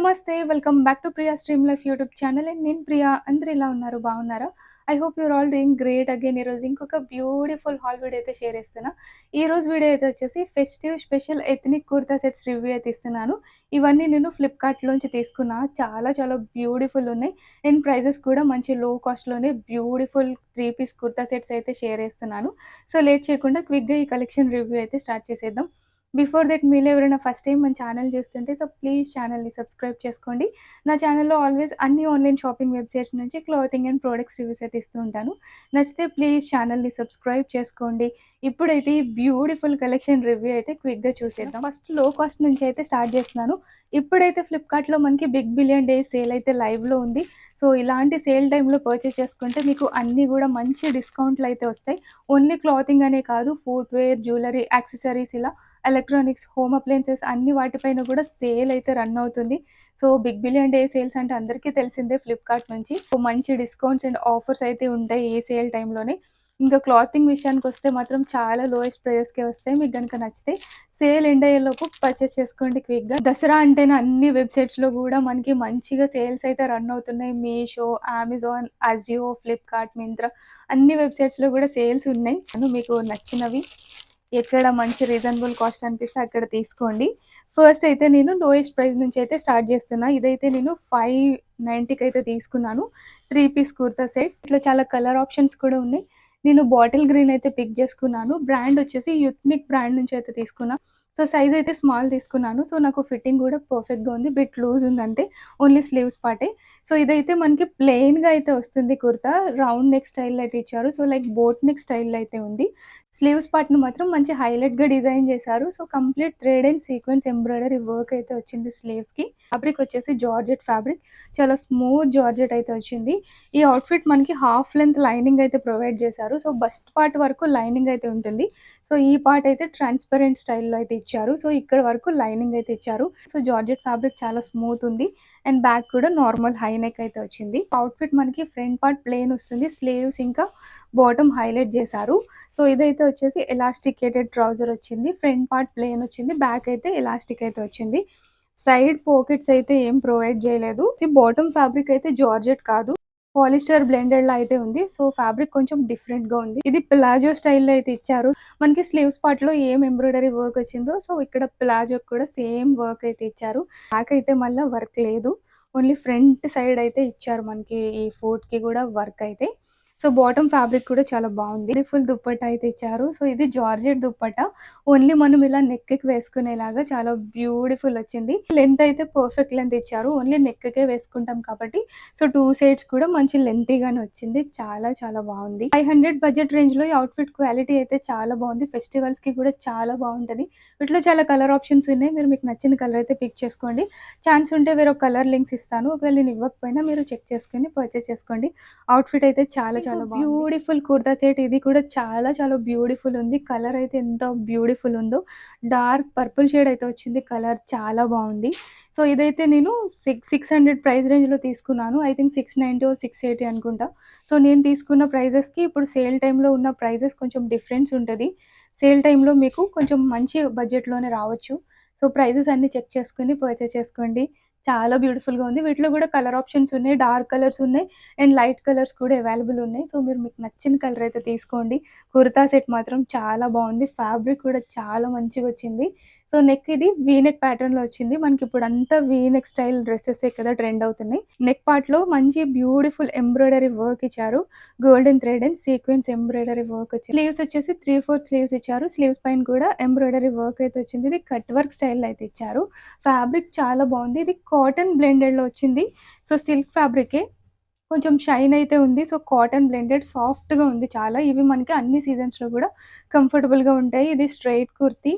నమస్తే. Welcome back to Priya stream life YouTube channel. And నేను ప్రియా. అందరూ ఎలా ఉన్నారు? బాగున్నారా? I hope your all doing great again. ఈరోజు ఇంకొక బ్యూటిఫుల్ హాల్ వీడియో అయితే షేర్ చేస్తున్నా. ఈ రోజు వీడియో అయితే వచ్చేసి festive special ethnic kurta sets review అయితే ఇస్తున్నాను. ఇవన్నీ నేను ఫ్లిప్‌కార్ట్‌లోంచి తీసుకున్నా. చాలా చాలా బ్యూటిఫుల్ ఉన్నాయి. అండ్ ప్రైజెస్ కూడా మంచి లో కాస్ట్‌లోనే బ్యూటిఫుల్ 3 పీస్ కుర్తా సెట్స్ అయితే షేర్ చేస్తున్నాను. సో లేట్ చేయకుండా క్విక్‌గా ఈ కలెక్షన్ రివ్యూ అయితే స్టార్ట్ చేసేద్దాం. బిఫోర్ దట్ మీలో ఎవరైనా ఫస్ట్ టైం మన ఛానల్ చూస్తుంటే సో ప్లీజ్ ఛానల్‌ని సబ్స్క్రైబ్ చేసుకోండి. నా ఛానల్‌లో ఆల్వేస్ అన్ని ఆన్‌లైన్ షాపింగ్ వెబ్‌సైట్స్ నుంచి క్లాతింగ్ అండ్ ప్రొడక్ట్స్ రివ్యూస్ అయితే ఇస్తూ ఉంటాను. నచ్చితే ప్లీజ్ ఛానల్‌ని సబ్స్క్రైబ్ చేసుకోండి. ఇప్పుడైతే ఈ బ్యూటిఫుల్ కలెక్షన్ రివ్యూ అయితే క్విక్‌గా చూసేద్దాం. ఫస్ట్ లో కాస్ట్ నుంచి అయితే స్టార్ట్ చేస్తున్నాను. ఇప్పుడైతే ఫ్లిప్‌కార్ట్‌లో మనకి బిగ్ బిలియన్ డేస్ సేల్ అయితే లైవ్‌లో ఉంది. సో ఇలాంటి సేల్ టైమ్‌లో పర్చేస్ చేసుకుంటే మీకు అన్నీ గూడా మంచి డిస్కౌంట్‌లు అయితే వస్తాయి. ఓన్లీ క్లాతింగ్ అనే కాదు ఫుట్‌వేర్, జ్యువెలరీ, యాక్సెసరీస్ ఇలా ఎలక్ట్రానిక్స్, హోమ్ అప్లయెన్సెస్ అన్ని వాటిపైన కూడా సేల్ అయితే రన్ అవుతుంది. So, big billion day sales అంటే అందరికీ తెలిసిందే ఫ్లిప్‌కార్ట్ నుంచి. సో, మంచి డిస్కౌంట్స్ అండ్ ఆఫర్స్ అయితే ఉంటాయి ఈ సేల్ టైమ్‌లోనే. ఇంకా క్లాతింగ్ విషయానికొస్తే మాత్రం చాలా లోయెస్ట్ ప్రైజెస్‌కే వస్తాయి. మీకు గనుక నచ్చితే సేల్ ఎండ్ అయ్యేలోపు పర్చేస్ చేసుకోండి క్విక్‌గా. దసరా అంటేనే అన్ని వెబ్‌సైట్స్‌లో గూడా మనకి మంచిగా సేల్స్ అయితే రన్ అవుతున్నాయి. మీషో, అమెజాన్, అజియో, ఫ్లిప్‌కార్ట్, మింత్రా అన్ని వెబ్‌సైట్స్‌లో గూడా సేల్స్ ఉన్నాయి. మీకు నచ్చినవి ఎక్కడ మంచి రీజనబుల్ కాస్ట్ అనిపిస్తే అక్కడ తీసుకోండి. ఫస్ట్ అయితే నేను లోయెస్ట్ ప్రైస్ నుంచి అయితే స్టార్ట్ చేస్తున్నా. ఇదైతే నేను 590కి అయితే తీసుకున్నాను. 3 పీస్ కుర్తా సెట్. ఇట్లా చాలా కలర్ ఆప్షన్స్ కూడా ఉన్నాయి. నేను బాటిల్ గ్రీన్ అయితే పిక్ చేసుకున్నాను. బ్రాండ్ వచ్చేసి యుత్నిక్ బ్రాండ్ నుంచి అయితే తీసుకున్నా. సో, సైజ్ అయితే స్మాల్ తీసుకున్నాను. సో, నాకు ఫిట్టింగ్ కూడా పర్ఫెక్ట్‌గా ఉంది. బిట్ లూజ్ ఉందంతే. ఓన్లీ స్లీవ్స్ పార్టే. సో, ఇదైతే మనకి ప్లెయిన్‌గా అయితే వస్తుంది కుర్తా. రౌండ్ నెక్ స్టైల్‌లో అయితే ఇచ్చారు. సో, లైక్ బోట్ నెక్ స్టైల్‌లో అయితే ఉంది. స్లీవ్స్ పార్ట్‌ని మాత్రం మంచి హైలైట్‌గా డిజైన్ చేశారు. So, complete thread and sequence embroidery work అయితే వచ్చింది స్లీవ్స్‌కి. ఫ్యాబ్రిక్ వచ్చేసి జార్జెట్ ఫ్యాబ్రిక్. చాలా స్మూత్ జార్జెట్ అయితే వచ్చింది. ఈ అవుట్‌ఫిట్ మనకి హాఫ్ లెంత్ లైనింగ్ అయితే ప్రొవైడ్ చేశారు. సో, బస్ట్ పార్ట్ వరకు లైనింగ్ అయితే ఉంటుంది. సో, ఈ పార్ట్ అయితే ట్రాన్స్‌పరెంట్ స్టైల్‌లో అయితే ఇచ్చారు. సో, ఇక్కడ వరకు లైనింగ్ అయితే ఇచ్చారు. సో, జార్జెట్ ఫ్యాబ్రిక్ చాలా స్మూత్ ఉంది. అండ్ బ్యాక్ కూడా నార్మల్ హై నెక్ అయితే వచ్చింది. అవుట్‌ఫిట్ మనకి ఫ్రంట్ పార్ట్ ప్లెయిన్ వస్తుంది. స్లీవ్స్ ఇంకా బాటమ్ హైలైట్ చేశారు. సో, ఇదైతే వచ్చేసి ఎలాస్టికేటెడ్ ట్రౌజర్ వచ్చింది. ఫ్రంట్ పార్ట్ ప్లెయిన్ వచ్చింది. బ్యాక్ అయితే ఎలాస్టిక్ అయితే వచ్చింది. సైడ్ పాకెట్స్ అయితే ఏం ప్రొవైడ్ చేయలేదు. బాటమ్ ఫ్యాబ్రిక్ అయితే జార్జెట్ కాదు. పాలిస్టర్ బ్లెండెడ్‌లా అయితే ఉంది. సో, ఫ్యాబ్రిక్ కొంచెం డిఫరెంట్‌గా ఉంది. ఇది ప్లాజో స్టైల్‌లో అయితే ఇచ్చారు. మనకి స్లీవ్స్ పార్ట్‌లో ఏం ఎంబ్రాయిడరీ వర్క్ వచ్చిందో సో, ఇక్కడ ప్లాజోకి కూడా సేమ్ వర్క్ అయితే ఇచ్చారు. బ్యాక్ అయితే మళ్ళా వర్క్ లేదు. ఓన్లీ ఫ్రంట్ సైడ్ అయితే ఇచ్చారు మనకి ఈ ఫూట్‌కి కూడా వర్క్ అయితే. సో, బాటమ్ ఫ్యాబ్రిక్ కూడా చాలా బావుంది. బ్యూటిఫుల్ దుప్పట్టా అయితే ఇచ్చారు. సో, ఇది జార్జెట్ దుప్పట్టా. ఓన్లీ మనం ఇలా నెక్‌కి వేసుకునేలాగా చాలా బ్యూటిఫుల్ వచ్చింది. లెంత్ అయితే పర్ఫెక్ట్ లెంత్ ఇచ్చారు. ఓన్లీ నెక్‌కే వేసుకుంటాం కాబట్టి సో, 2 సైడ్స్ కూడా మంచి లెంతీగానే వచ్చింది. చాలా చాలా బావుంది. 500 బడ్జెట్ రేంజ్‌లో ఈ అవుట్‌ఫిట్ క్వాలిటీ అయితే చాలా బావుంది. ఫెస్టివల్స్‌కి కూడా చాలా బావుంటది. వీటిలో చాలా కలర్ ఆప్షన్స్ ఉన్నాయి. మీకు నచ్చిన కలర్ అయితే పిక్ చేసుకోండి. ఛాన్స్ ఉంటే వేరొక కలర్ లింక్స్ ఇస్తాను. ఒకవేళ నేను ఇవ్వకపోయినా మీరు చెక్ చేసుకొని పర్చేస్ చేసుకోండి. అవుట్‌ఫిట్ అయితే చాలా చాలా బావుంది. బ్యూటిఫుల్ కుర్తా సెట్ ఇది కూడా చాలా చాలా బ్యూటిఫుల్ ఉంది. కలర్ అయితే ఎంత బ్యూటిఫుల్ ఉందో. డార్క్ పర్పుల్ షేడ్ అయితే వచ్చింది. కలర్ చాలా బావుంది. సో, ఇదైతే నేను 600 ప్రైస్ రేంజ్‌లో తీసుకున్నాను. ఐ థింక్ 690 680 అనుకుంటా. సో, నేను తీసుకున్న ప్రైజెస్‌కి ఇప్పుడు సేల్ టైమ్‌లో ఉన్న ప్రైజెస్ కొంచెం డిఫరెన్స్ ఉంటది. సేల్ టైమ్‌లో మీకు కొంచెం మంచి బడ్జెట్‌లోనే రావచ్చు. సో, ప్రైజెస్ అన్నీ చెక్ చేసుకొని పర్చేస్ చేసుకోండి. చాలా బ్యూటిఫుల్‌గా ఉంది. వీటిలో కూడా కలర్ ఆప్షన్స్ ఉన్నాయి. డార్క్ కలర్స్ ఉన్నాయి. అండ్ లైట్ కలర్స్ కూడా అవైలబుల్ ఉన్నాయి. సో, మీకు నచ్చిన కలర్ అయితే తీసుకోండి. కుర్తా సెట్ మాత్రం చాలా బావుంది. ఫ్యాబ్రిక్ కూడా చాలా మంచిగొచ్చింది. సో, నెక్ ఇది వీ నెక్ ప్యాటర్న్‌లో వచ్చింది. మనకిప్పుడంతా వీ నెక్ స్టైల్ డ్రెసెసే కదా ట్రెండ్ అవుతున్నాయి. నెక్ పార్ట్‌లో మంచి బ్యూటిఫుల్ ఎంబ్రాయిడరీ వర్క్ ఇచ్చారు. Golden thread and sequence embroidery work వచ్చింది. స్లీవ్స్ వచ్చేసి 3/4 స్లీవ్స్ ఇచ్చారు. స్లీవ్స్ పైన కూడా ఎంబ్రాయిడరీ వర్క్ అయితే వచ్చింది. ఇది కట్ వర్క్ స్టైల్‌లో అయితే ఇచ్చారు. ఫ్యాబ్రిక్ చాలా బావుంది. ఇది కాటన్ బ్లెండెడ్‌లో వచ్చింది. సో, సిల్క్ ఫ్యాబ్రికే. కొంచెం షైన్ అయితే ఉంది. సో, కాటన్ బ్లెండెడ్ సాఫ్ట్‌గా ఉంది చాలా. ఇవి మనకి అన్ని సీజన్స్‌లో గూడా కంఫర్టబుల్‌గా ఉంటాయి. ఇది స్ట్రెయిట్ కుర్తీ.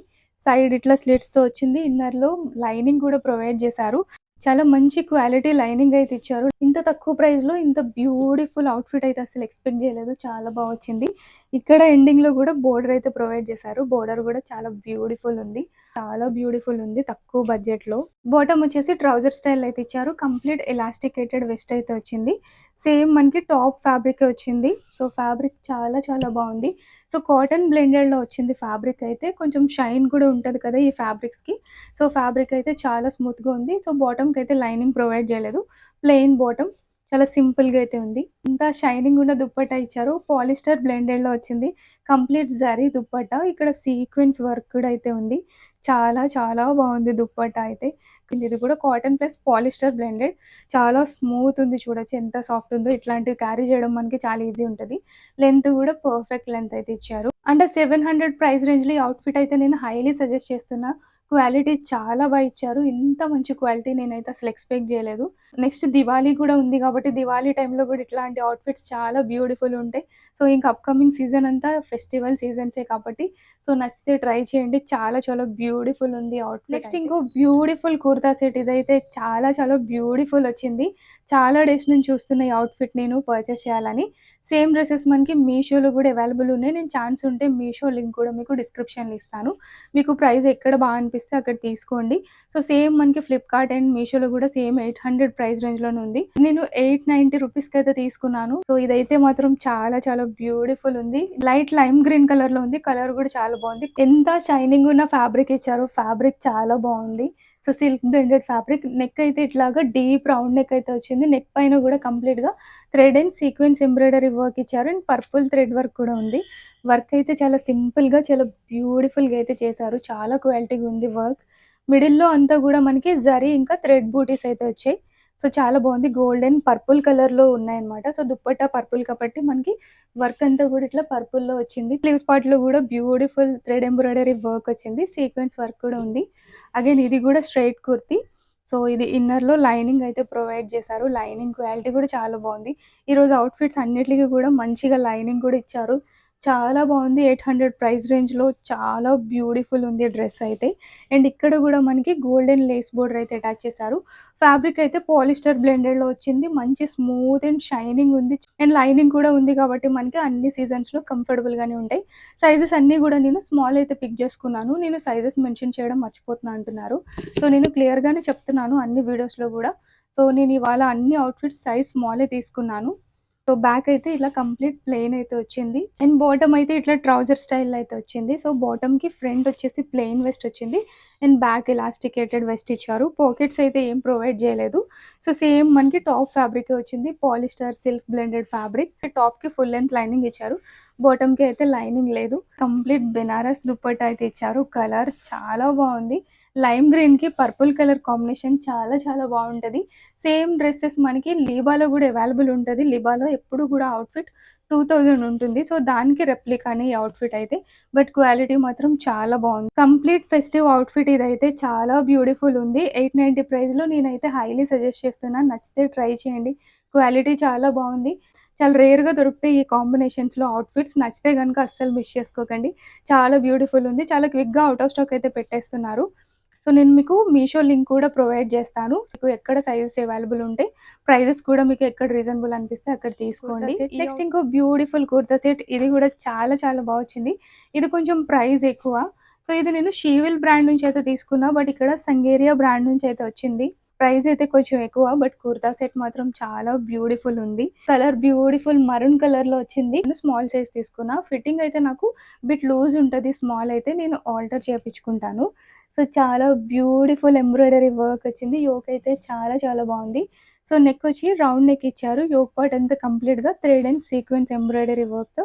సైడ్ ఇట్లా స్లిట్స్‌తో వచ్చింది. ఇన్నర్‌లో లైనింగ్ గూడా ప్రొవైడ్ చేశారు. చాలా మంచి క్వాలిటీ లైనింగ్ అయితే ఇచ్చారు. ఇంత తక్కువ ప్రైస్‌లో ఇంత బ్యూటిఫుల్ అవుట్‌ఫిట్ అయితే అసలు ఎక్స్‌పెక్ట్ చేయలేదు. చాలా బా వచ్చింది. ఇక్కడ ఎండింగ్‌లో గూడా బోర్డర్ అయితే ప్రొవైడ్ చేశారు. బోర్డర్ గూడా చాలా బ్యూటిఫుల్ ఉంది. చాలా బ్యూటిఫుల్ ఉంది తక్కువ బడ్జెట్‌లో. బాటమ్ వచ్చేసి ట్రౌజర్ స్టైల్ అయితే ఇచ్చారు. కంప్లీట్ ఎలాస్టికేటెడ్ వెస్ట్ అయితే వచ్చింది. సేమ్ మనకి టాప్ ఫ్యాబ్రికే వచ్చింది. సో, ఫ్యాబ్రిక్ చాలా చాలా బావుంది. సో, కాటన్ బ్లెండెడ్‌లో వచ్చింది ఫ్యాబ్రిక్ అయితే. కొంచెం షైన్ కూడా ఉంటది కదా ఈ ఫ్యాబ్రిక్స్‌కి. సో, ఫ్యాబ్రిక్ అయితే చాలా స్మూత్‌గా ఉంది. సో, బాటమ్‌కైతే లైనింగ్ ప్రొవైడ్ చేయలేదు. Plain bottom. చాలా సింపుల్‌గా అయితే ఉంది. ఇంత షైనింగ్ ఉన్న దుప్పట్టా ఇచ్చారు. పాలిస్టర్ బ్లెండెడ్‌లో వచ్చింది. కంప్లీట్ జరీ దుప్పట్టా. ఇక్కడ సీక్వెన్స్ వర్క్ కూడా అయితే ఉంది. చాలా చాలా బావుంది దుప్పట్టా అయితే. ఇది కూడా కాటన్ ప్లస్ పాలిస్టర్ బ్లెండెడ్. చాలా స్మూత్ ఉంది చూడొచ్చు ఎంత సాఫ్ట్ ఉందో. ఇట్లాంటివి క్యారీ చేయడం మనకి చాలా ఈజీ ఉంటది. లెంత్ కూడా పర్ఫెక్ట్ లెంత్ అయితే ఇచ్చారు. అంటే 700 ప్రైస్ రేంజ్‌లో ఈ అవుట్‌ఫిట్ అయితే నేను హైలీ సజెస్ట్ చేస్తున్నా. క్వాలిటీ చాలా బా ఇచ్చారు. ఇంత మంచి క్వాలిటీ నేనైతే అసలు ఎక్స్‌పెక్ట్ చేయలేదు. నెక్స్ట్ దివాళీ కూడా ఉంది కాబట్టి దివాళీ టైంలో కూడా ఇట్లాంటి అవుట్‌ఫిట్స్ చాలా బ్యూటిఫుల్ ఉంటాయి. సో, ఇంక అప్‌కమింగ్ సీజన్ అంతా ఫెస్టివల్ సీజన్సే కాబట్టి సో, నచ్చితే ట్రై చేయండి. చాలా చాలా బ్యూటిఫుల్ ఉంది అవుట్‌ఫిట్. నెక్స్ట్ ఇంకో బ్యూటిఫుల్ కుర్తా సెట్ ఇదైతే చాలా చాలా బ్యూటిఫుల్ వచ్చింది. చాలా డేస్ నుంచి చూస్తున్న ఈ అవుట్‌ఫిట్ నేను పర్చేస్ చేయాలని. సేమ్ డ్రెసెస్ మనకి మీషోలో కూడా అవైలబుల్ ఉన్నాయి. నేను ఛాన్స్ ఉంటే మీషో లింక్ కూడా మీకు డిస్క్రిప్షన్‌లో ఇస్తాను. మీకు ప్రైస్ ఎక్కడ బా అనిపిస్తే అక్కడ తీసుకోండి. సో, సేమ్ మనకి ఫ్లిప్‌కార్ట్ అండ్ మీషోలో గూడా సేమ్ 800 ప్రైస్ రేంజ్‌లోనే ఉంది. నేను 890 రూపీస్‌కైతే తీసుకున్నాను. సో, ఇదైతే మాత్రం చాలా చాలా బ్యూటిఫుల్ ఉంది. లైట్ లైమ్ గ్రీన్ కలర్‌లో ఉంది. కలర్ గూడా చాలా బావుంది. ఎంత షైనింగ్ ఉన్న ఫ్యాబ్రిక్ ఇచ్చారో ఫ్యాబ్రిక్ చాలా బావుంది. So, silk blended fabric. Neck అయితే ఇట్లాగా డీప్ రౌండ్ నెక్ అయితే వచ్చింది. నెక్ పైన గూడా కంప్లీట్‌గా thread and sequence embroidery work ఇచ్చారు. అండ్ పర్పుల్ థ్రెడ్ వర్క్ కూడా ఉంది. వర్క్ అయితే చాలా సింపుల్‌గా చాలా బ్యూటిఫుల్‌గా అయితే చేశారు. చాలా క్వాలిటీగా ఉంది వర్క్. మిడిల్‌లో అంతా గూడా మనకి జరీ ఇంకా థ్రెడ్ బూటీస్ అయితే వచ్చాయి. సో, చాలా బావుంది. గోల్డ్ అండ్ పర్పుల్ కలర్‌లో ఉన్నాయన్నమాట. సో, దుప్పట్టా పర్పుల్ కాబట్టి మనకి వర్క్ అంతా గూడా ఇట్లా పర్పుల్‌లో వచ్చింది. స్లీవ్స్ పార్ట్‌లో గూడా బ్యూటిఫుల్ థ్రెడ్ ఎంబ్రాయిడరీ వర్క్ వచ్చింది. సీక్వెన్స్ వర్క్ కూడా ఉంది. అగైన్ ఇది గూడా స్ట్రెయిట్ కుర్తీ. సో, ఇది ఇన్నర్‌లో లైనింగ్ అయితే ప్రొవైడ్ చేశారు. లైనింగ్ క్వాలిటీ కూడా చాలా బావుంది. ఈరోజు అవుట్‌ఫిట్స్ అన్నిట్లికి కూడా మంచిగా లైనింగ్ కూడా ఇచ్చారు. చాలా బావుంది. 800 ప్రైస్ రేంజ్‌లో చాలా బ్యూటిఫుల్ ఉంది డ్రెస్ అయితే. అండ్ ఇక్కడ గూడా మనకి గోల్డెన్ లేస్ బోర్డర్ అయితే అటాచ్ చేశారు. ఫ్యాబ్రిక్ అయితే పాలిస్టర్ బ్లెండెడ్‌లో వచ్చింది. మంచి స్మూత్ అండ్ షైనింగ్ ఉంది. అండ్ లైనింగ్ కూడా ఉంది కాబట్టి మనకి అన్ని సీజన్స్‌లో కంఫర్టబుల్‌గానే ఉంటాయి. సైజెస్ అన్నీ గూడా నేను స్మాల్ అయితే పిక్ జేసుకున్నాను. నేను సైజెస్ మెన్షన్ చేయడం మర్చిపోతున్నా అంటున్నారు. సో, నేను క్లియర్‌గానే చెప్తున్నాను అన్ని వీడియోస్‌లో గూడా. సో, నేను ఇవాళ అన్ని అవుట్‌ఫిట్స్ సైజ్ స్మాలే తీసుకున్నాను. సో, బ్యాక్ అయితే ఇలా కంప్లీట్ ప్లెయిన్ అయితే వచ్చింది. అండ్ బాటమ్ అయితే ఇట్లా ట్రౌజర్ స్టైల్‌లో అయితే వచ్చింది. సో, బాటమ్‌కి ఫ్రంట్ వచ్చేసి ప్లెయిన్ వెస్ట్ వచ్చింది. అండ్ బ్యాక్ ఎలాస్టికేటెడ్ వెస్ట్ ఇచ్చారు. పాకెట్స్ అయితే ఏం ప్రొవైడ్ చేయలేదు. సో, సేమ్ మనకి టాప్ ఫ్యాబ్రికే వచ్చింది. Polyester silk blended fabric. టాప్‌కి ఫుల్ లెంత్ లైనింగ్ ఇచ్చారు. బాటమ్‌కి అయితే లైనింగ్ లేదు. కంప్లీట్ బెనారస్ దుప్పట్టా అయితే ఇచ్చారు. కలర్ చాలా బావుంది. లైమ్ గ్రీన్‌కి పర్పుల్ కలర్ కాంబినేషన్ చాలా చాలా బావుంటది. సేమ్ డ్రెసెస్ మనకి లీబాలో గూడా అవైలబుల్ ఉంటది. లీబాలో ఎప్పుడు గూడా అవుట్‌ఫిట్ 2000 ఉంటుంది. సో, దానికి రెప్లికానే ఈ అవుట్‌ఫిట్ అయితే. బట్ క్వాలిటీ మాత్రం చాలా బావుంది. కంప్లీట్ ఫెస్టివ్ అవుట్‌ఫిట్ ఇదైతే చాలా బ్యూటిఫుల్ ఉంది. 890 ప్రైస్‌లో నేనైతే హైలీ సజెస్ట్ చేస్తున్నాను. నచ్చితే ట్రై చేయండి. క్వాలిటీ చాలా బావుంది. చాలా రేర్‌గా దొరుకుతాయి ఈ కాంబినేషన్స్‌లో అవుట్‌ఫిట్స్. నచ్చితే గనుక అస్సలు మిస్ చేసుకోకండి. చాలా బ్యూటిఫుల్ ఉంది. చాలా క్విక్‌గా ఔట్ ఆఫ్ స్టాక్ అయితే పెట్టేస్తున్నారు. సో, నేను మీకు మీషో లింక్ కూడా ప్రొవైడ్ చేస్తాను. మీకు ఎక్కడ సైజెస్ అవైలబుల్ ఉంటే, ప్రైజెస్ కూడా మీకు ఎక్కడ రీజనబుల్ అనిపిస్తే అక్కడ తీసుకోండి. నెక్స్ట్ ఇంకో బ్యూటిఫుల్ కుర్తా సెట్ ఇది కూడా చాలా చాలా బా వచ్చింది. ఇది కొంచెం ప్రైస్ ఎక్కువ. సో, ఇది నేను షీవిల్ బ్రాండ్ నుంచి అయితే తీసుకున్నా. బట్ ఇక్కడ సంగేరియా బ్రాండ్ నుంచి అయితే వచ్చింది. ప్రైస్ అయితే కొంచెం ఎక్కువ. బట్ కుర్తా సెట్ మాత్రం చాలా బ్యూటిఫుల్ ఉంది. కలర్ బ్యూటిఫుల్ మరూన్ కలర్‌లో వచ్చింది. నేను స్మాల్ సైజ్ తీసుకున్నా. ఫిట్టింగ్ అయితే నాకు బిట్ లూజ్ ఉంటది. స్మాల్ అయితే నేను ఆల్టర్ చేపించుకుంటాను. సో, చాలా బ్యూటిఫుల్ ఎంబ్రాయిడరీ వర్క్ వచ్చింది. యోక్ అయితే చాలా చాలా బావుంది. సో, నెక్ వచ్చి రౌండ్ నెక్ ఇచ్చారు. యోక్ పార్ట్ అంతా కంప్లీట్‌గా థ్రెడ్ అండ్ సీక్వెన్స్ ఎంబ్రాయిడరీ వర్క్‌తో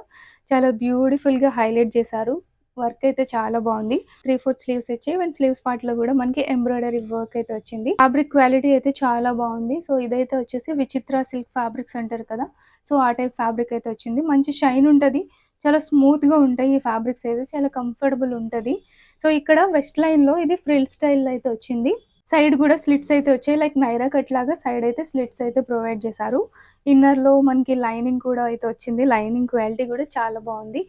చాలా బ్యూటిఫుల్‌గా హైలైట్ చేశారు. వర్క్ అయితే చాలా బావుంది. 3/4 స్లీవ్స్ వచ్చాయి. అండ్ స్లీవ్స్ పార్ట్‌లో కూడా మనకి ఎంబ్రాయిడరీ వర్క్ అయితే వచ్చింది. ఫ్యాబ్రిక్ క్వాలిటీ అయితే చాలా బావుంది. సో, ఇదైతే వచ్చేసి విచిత్ర సిల్క్ ఫ్యాబ్రిక్స్ అంటారు కదా! సో, ఆ టైప్ ఫ్యాబ్రిక్ అయితే వచ్చింది. మంచి షైన్ ఉంటది. చాలా స్మూత్‌గా ఉంటాయి ఈ ఫ్యాబ్రిక్స్ అయితే. చాలా కంఫర్టబుల్ ఉంటది. సో, ఇక్కడ వెస్ట్ లైన్‌లో ఇది ఫ్రిల్ స్టైల్‌లో అయితే వచ్చింది. సైడ్ గూడా స్లిట్స్ అయితే వచ్చాయి. లైక్ నైరా కట్ లాగా సైడ్ అయితే స్లిట్స్ అయితే ప్రొవైడ్ చేశారు. ఇన్నర్‌లో మనకి లైనింగ్ కూడా అయితే వచ్చింది. లైనింగ్ క్వాలిటీ కూడా చాలా బావుంది.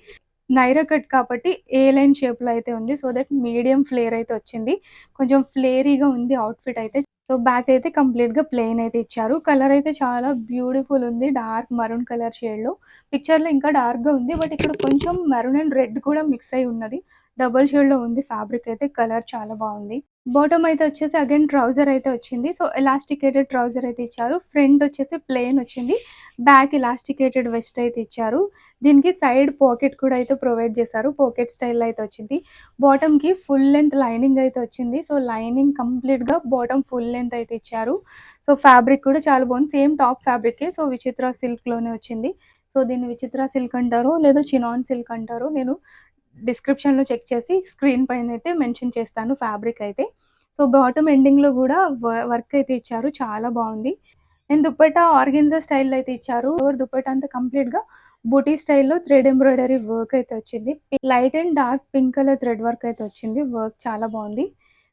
నైరా కట్ కాబట్టి ఏ లైన్ షేప్‌లో అయితే ఉంది. సో దట్ మీడియం ఫ్లేర్ అయితే వచ్చింది. కొంచెం ఫ్లేరీగా ఉంది అవుట్‌ఫిట్ అయితే. సో, బ్యాక్ అయితే కంప్లీట్‌గా ప్లెయిన్ అయితే ఇచ్చారు. కలర్ అయితే చాలా బ్యూటిఫుల్ ఉంది. డార్క్ మరూన్ కలర్ షేడ్‌లో. పిక్చర్‌లో ఇంకా డార్క్‌గా ఉంది. బట్ ఇక్కడ కొంచెం మెరూన్ అండ్ రెడ్ కూడా మిక్స్ అయ్యి ఉన్నది. డబుల్ షేడ్‌లో ఉంది ఫ్యాబ్రిక్ అయితే. కలర్ చాలా బావుంది. బాటమ్ అయితే వచ్చేసి అగైన్ ట్రౌజర్ అయితే వచ్చింది. సో, ఎలాస్టికేటెడ్ ట్రౌజర్ అయితే ఇచ్చారు. ఫ్రంట్ వచ్చేసి ప్లెయిన్ వచ్చింది. బ్యాక్ ఎలాస్టికేటెడ్ వెస్ట్ అయితే ఇచ్చారు. దీనికి సైడ్ పాకెట్ కూడా అయితే ప్రొవైడ్ చేశారు. పాకెట్ స్టైల్‌లో అయితే వచ్చింది. బాటమ్‌కి ఫుల్ లెంత్ లైనింగ్ అయితే వచ్చింది. సో, లైనింగ్ కంప్లీట్‌గా బాటమ్ ఫుల్ లెంత్ అయితే ఇచ్చారు. సో, ఫ్యాబ్రిక్ కూడా చాలా బాగుంది. Same top ఫ్యాబ్రికే. సో, విచిత్ర సిల్క్‌లోనే వచ్చింది. సో, దీన్ని విచిత్ర సిల్క్ అంటారో, లేదా చినాన్ సిల్క్ అంటారో నేను డిస్క్రిప్షన్‌లో చెక్ చేసి స్క్రీన్ పైనైతే మెన్షన్ చేస్తాను ఫ్యాబ్రిక్ అయితే. సో, బాటమ్ ఎండింగ్‌లో గూడా వర్క్ అయితే ఇచ్చారు. చాలా బావుంది. అండ్ దుపట్టా ఆర్గెన్జా స్టైల్‌లో అయితే ఇచ్చారు. దుపట్టా అంతా కంప్లీట్‌గా బూటీ స్టైల్‌లో థ్రెడ్ ఎంబ్రాయిడరీ వర్క్ అయితే వచ్చింది. Light and dark pink colour thread work అయితే వచ్చింది. వర్క్ చాలా బావుంది.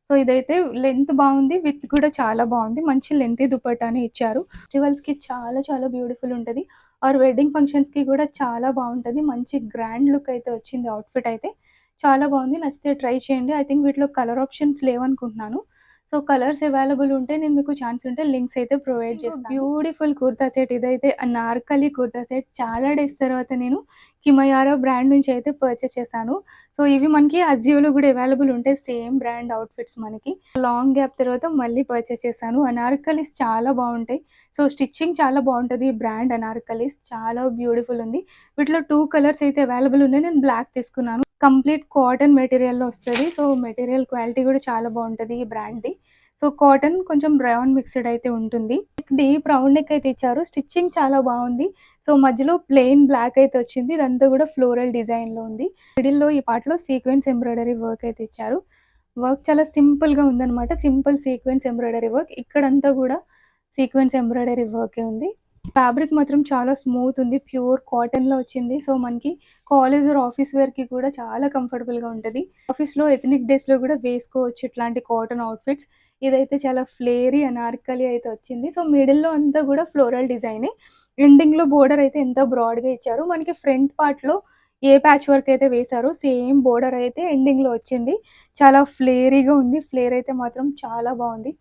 సో, ఇదైతే లెంత్ బావుంది. విడ్త్ కూడా చాలా బావుంది. మంచి లెంతీ దుపట్టానే ఇచ్చారు. ఫెస్టివల్స్‌కి చాలా చాలా బ్యూటిఫుల్ ఉంటది. ఆర్ వెడ్డింగ్ ఫంక్షన్స్‌కి కూడా చాలా బావుంటది. మంచి గ్రాండ్ లుక్ అయితే వచ్చింది అవుట్‌ఫిట్ అయితే. చాలా బావుంది. నచ్చితే ట్రై చేయండి. ఐ థింక్ వీటిలో కలర్ ఆప్షన్స్ లేవనుకుంటున్నాను. సో, కలర్స్ అవైలబుల్ ఉంటే నేను మీకు ఛాన్స్ ఉంటే లింక్స్ అయితే ప్రొవైడ్ చేస్తాను. బ్యూటిఫుల్ కుర్తా సెట్ ఇదైతే అనార్కలి కుర్తా సెట్. చాలా డేస్ తర్వాత నేను కిమయారా బ్రాండ్ నుంచి అయితే పర్చేస్ చేశాను. సో, ఇవి మనకి అజియోలో గూడా అవైలబుల్ ఉంటాయి. సేమ్ బ్రాండ్ అవుట్‌ఫిట్స్ మనకి. లాంగ్ గ్యాప్ తర్వాత మళ్ళీ పర్చేస్ చేశాను. అనార్కలీస్ చాలా బావుంటాయి. సో, స్టిచ్చింగ్ చాలా బావుంటది. బ్రాండ్ అనార్కలీస్ చాలా బ్యూటిఫుల్ ఉంది. వీటిలో 2 కలర్స్ అయితే అవైలబుల్ ఉన్నాయి. నేను బ్లాక్ తీసుకున్నాను. కంప్లీట్ కాటన్ మెటీరియల్‌లో వస్తది. సో, మెటీరియల్ క్వాలిటీ గూడా చాలా బావుంటది ఈ బ్రాండ్‌ది. సో, కాటన్ కొంచెం రయాన్ మిక్స్‌డ్ అయితే ఉంటుంది. డీప్ రౌండ్ నెక్ అయితే ఇచ్చారు. స్టిచ్చింగ్ చాలా బావుంది. సో, మధ్యలో ప్లెయిన్ బ్లాక్ అయితే వచ్చింది. ఇదంతా గూడా ఫ్లోరల్ డిజైన్‌లో ఉంది. మిడిల్‌లో ఈ పార్ట్‌లో సీక్వెన్స్ ఎంబ్రాయిడరీ వర్క్ అయితే ఇచ్చారు. వర్క్ చాలా సింపుల్‌గా ఉందనమాట. Simple sequence embroidery work. ఇక్కడంతా గూడా సీక్వెన్స్ ఎంబ్రాయిడరీ వర్కే ఉంది. ఫ్యాబ్రిక్ మాత్రం చాలా స్మూత్ ఉంది. ప్యూర్ కాటన్‌లో వచ్చింది. సో, మనకి కాలేజ్ ఆర్ ఆఫీస్ వేర్‌కి కూడా చాలా కంఫర్టబుల్‌గా ఉంటది. ఆఫీస్‌లో ఎథనిక్ డేస్‌లో కూడా వేసుకోవచ్చు ఇట్లాంటి కాటన్ అవుట్‌ఫిట్స్. ఇదైతే చాలా ఫ్లేరీ అనార్కలి అయితే వచ్చింది. సో, మిడిల్‌లో అంతా కూడా ఫ్లోరల్ డిజైనే. ఎండింగ్‌లో బోర్డర్ అయితే ఎంత బ్రాడ్‌గా ఇచ్చారు. మనకి ఫ్రంట్ పార్ట్‌లో ఏ ప్యాచ్ వర్క్ అయితే వేశారో సేమ్ బోర్డర్ అయితే ఎండింగ్‌లో వచ్చింది. చాలా ఫ్లేరీగా ఉంది. ఫ్లేర్ అయితే మాత్రం చాలా బావుంది.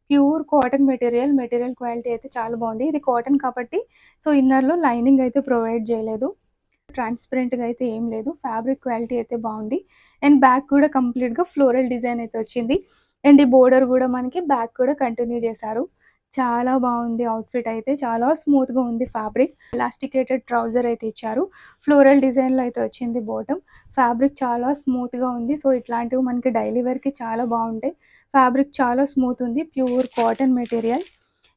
Pure cotton material. Material quality అయితే చాలా బావుంది. ఇది కాటన్ కాబట్టి సో, ఇన్నర్‌లో లైనింగ్ అయితే ప్రొవైడ్ చేయలేదు. ట్రాన్స్‌పరెంట్‌గా అయితే ఏం లేదు. ఫ్యాబ్రిక్ క్వాలిటీ అయితే బావుంది. అండ్ బ్యాక్ కూడా కంప్లీట్‌గా ఫ్లోరల్ డిజైన్ అయితే వచ్చింది. అండ్ ఈ బోర్డర్ గూడా మనకి బ్యాక్ కూడా కంటిన్యూ చేశారు. చాలా బావుంది అవుట్‌ఫిట్ అయితే. చాలా స్మూత్‌గా ఉంది ఫ్యాబ్రిక్. ఎలాస్టికేటెడ్ ట్రౌజర్ అయితే ఇచ్చారు. ఫ్లోరల్ డిజైన్‌లో అయితే వచ్చింది బాటమ్. ఫ్యాబ్రిక్ చాలా స్మూత్‌గా ఉంది. సో, ఇట్లాంటివి మనకి డైలీ వేర్‌కి చాలా బావుంటాయి. ఫ్యాబ్రిక్ చాలా స్మూత్ ఉంది. Pure cotton material.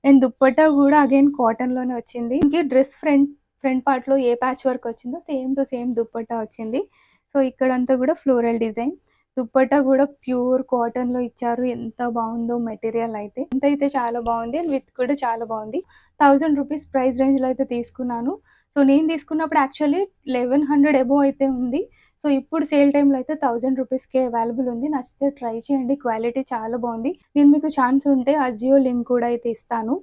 And dupatta గూడా అగైన్ కాటన్‌లోనే వచ్చింది. ఇంకి డ్రెస్ ఫ్రంట్ పార్ట్‌లో ఏ ప్యాచ్ వర్క్ వచ్చిందో సేమ్ టు సేమ్ దుప్పట్టా వచ్చింది. సో, ఇక్కడంతా గూడా ఫ్లోరల్ డిజైన్. దుప్పట్టా గూడా ప్యూర్ కాటన్‌లో ఇచ్చారు. ఎంత బావుందో మెటీరియల్ అయితే. లెంత్ అయితే చాలా బావుంది. అండ్ విడ్త్ కూడా చాలా బావుంది. రూ. 1000 ప్రైస్ రేంజ్‌లో అయితే తీసుకున్నాను. సో, నేను తీసుకున్నప్పుడు యాక్చువల్లీ 1100 అబోవ్ అయితే ఉంది. సో, ఇప్పుడు సేల్ టైమ్‌లో అయితే రూ. 1000కే అవైలబుల్ ఉంది. నచ్చితే ట్రై చేయండి. క్వాలిటీ చాలా బావుంది. నేను మీకు ఛాన్స్ ఉంటే అజియో లింక్ కూడా అయితే ఇస్తాను.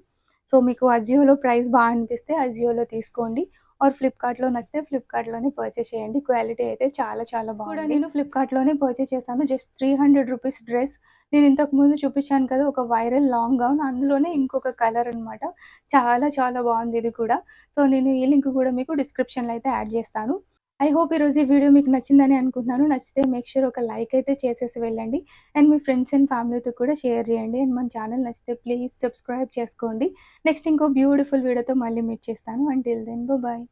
సో, మీకు అజియోలో ప్రైస్ అనిపిస్తే అజియోలో తీసుకోండి. ఆర్ ఫ్లిప్‌కార్ట్‌లో నచ్చితే ఫ్లిప్‌కార్ట్‌లోనే పర్చేస్ చేయండి. క్వాలిటీ అయితే చాలా చాలా బావుంది. కూడా నేను ఫ్లిప్‌కార్ట్‌లోనే పర్చేస్ చేశాను. జస్ట్ రూ. 300 డ్రెస్. నేను ఇంతకుముందు చూపించాను కదా! ఒక వైరల్ లాంగ్ గౌన్ అందులోనే ఇంకొక కలర్ అనమాట. చాలా చాలా బావుంది ఇది కూడా. సో, నేను ఈ లింక్ కూడా మీకు డిస్క్రిప్షన్‌లో అయితే యాడ్ చేస్తాను. ఐ హోప్ ఈరోజు ఈ వీడియో మీకు నచ్చిందని అనుకుంటున్నాను. నచ్చితే మేక్ ష్యూర్ ఒక లైక్ అయితే చేసేసి వెళ్ళండి. అండ్ మీ ఫ్రెండ్స్ అండ్ ఫ్యామిలీతో కూడా షేర్ చేయండి. అండ్ మన ఛానల్ నచ్చితే ప్లీజ్ సబ్స్క్రైబ్ చేసుకోండి. నెక్స్ట్ ఇంకో బ్యూటిఫుల్ వీడియోతో మళ్ళీ మీట్ చేస్తాను. Until then bye.